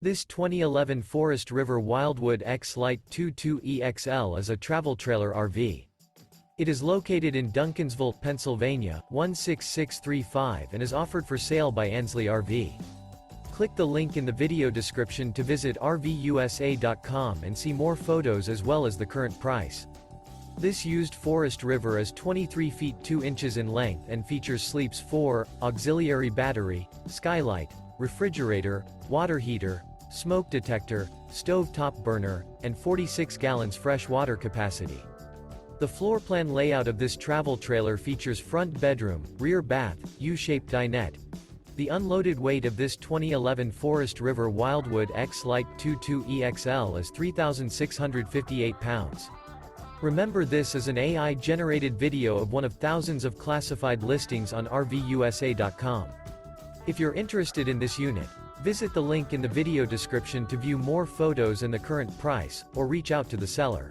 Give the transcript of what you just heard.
This 2011 Forest River Wildwood X-Lite 22EXL is a travel trailer RV. It is located in Duncansville, Pennsylvania, 16635 and is offered for sale by Ansley RV. Click the link in the video description to visit RVUSA.com and see more photos as well as the current price. This used Forest River is 23 feet 2 inches in length and features sleeps 4, auxiliary battery, skylight, refrigerator, water heater, smoke detector, stove top burner, and 46 gallons fresh water capacity. The floor plan layout of this travel trailer features front bedroom, rear bath, U-shaped dinette. The unloaded weight of this 2011 Forest River Wildwood X-Lite 22EXL is 3,658 pounds. Remember, this is an AI-generated video of one of thousands of classified listings on RVUSA.com. If you're interested in this unit, visit the link in the video description to view more photos and the current price, or reach out to the seller.